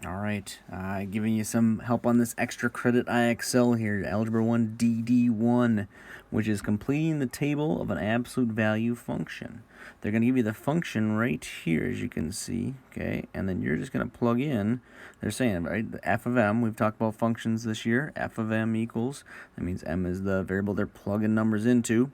All right, giving you some help on this extra credit IXL here, Algebra 1 DD.1, which is completing the table of an absolute value function. They're going to give you the function right here, as you can see, okay, and then you're just going to plug in, they're saying, right, the f of m, we've talked about functions this year, f of m equals, that means m is the variable they're plugging numbers into,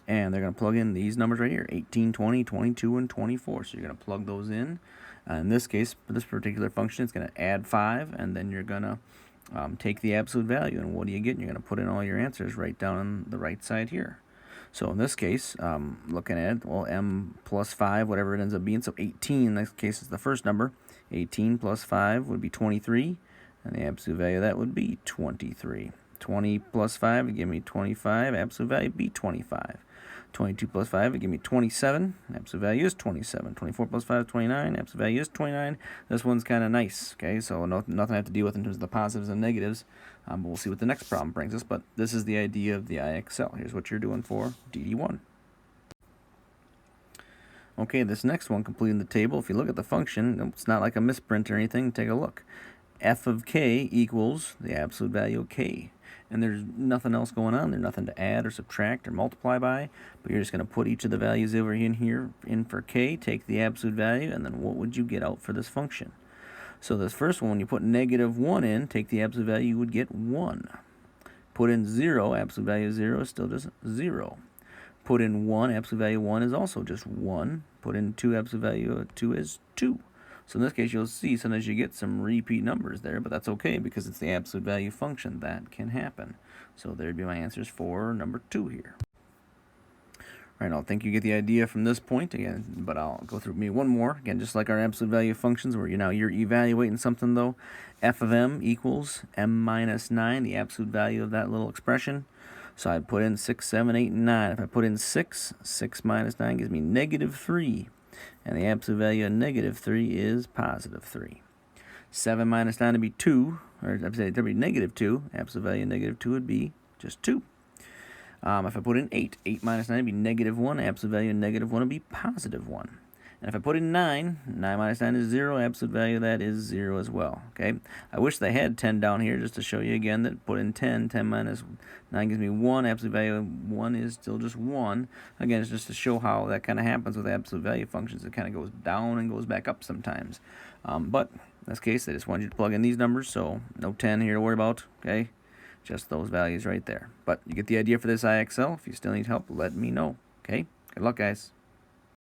and they're going to plug in these numbers right here, 18, 20, 22, and 24, so you're going to plug those in. In this case, for this particular function, it's going to add 5, and then you're going to take the absolute value. And what do you get? You're going to put in all your answers right down on the right side here. So in this case, looking at it, well, m plus 5, whatever it ends up being, so 18 in this case is the first number. 18 plus 5 would be 23, and the absolute value of that would be 23. 20 plus 5 would give me 25, absolute value would be 25. 22 plus 5 would give me 27, absolute value is 27. 24 plus 5 is 29, absolute value is 29. This one's kind of nice, okay, so nothing I have to deal with in terms of the positives and negatives, but we'll see what the next problem brings us. But this is the idea of the IXL. Here's what you're doing for DD1. Okay, this next one, completing the table, if you look at the function, it's not like a misprint or anything. Take a look. F of k equals the absolute value of k. And there's nothing else going on. There's nothing to add or subtract or multiply by. But you're just going to put each of the values over in here in for k, take the absolute value, and then what would you get out for this function? So this first one, when you put negative 1 in, take the absolute value, you would get 1. Put in 0, absolute value of 0 is still just 0. Put in 1, absolute value of 1 is also just 1. Put in 2, absolute value of 2 is 2. So in this case, you'll see sometimes you get some repeat numbers there, but that's okay because it's the absolute value function. That can happen. So there'd be my answers for number 2 here. All right, I think you get the idea from this point again, but I'll go through me one more. Again, just like our absolute value functions where you're evaluating something though. F of m equals m minus 9, the absolute value of that little expression. So I'd put in 6, 7, 8, and 9. If I put in 6, 6 minus 9 gives me negative 3. And the absolute value of negative 3 is positive 3. 7 minus 9 would be 2, or I'd say it would be negative 2. Absolute value of negative 2 would be just 2. If I put in 8, 8 minus 9 would be negative 1. Absolute value of negative 1 would be positive 1. And if I put in 9, 9 minus 9 is 0. Absolute value of that is 0 as well. Okay. I wish they had 10 down here just to show you again that put in 10. 10 minus 9 gives me 1. Absolute value of 1 is still just 1. Again, it's just to show how that kind of happens with absolute value functions. It kind of goes down and goes back up sometimes. But in this case, I just wanted you to plug in these numbers, so no 10 here to worry about. Okay. Just those values right there. But you get the idea for this IXL. If you still need help, let me know. Okay. Good luck, guys.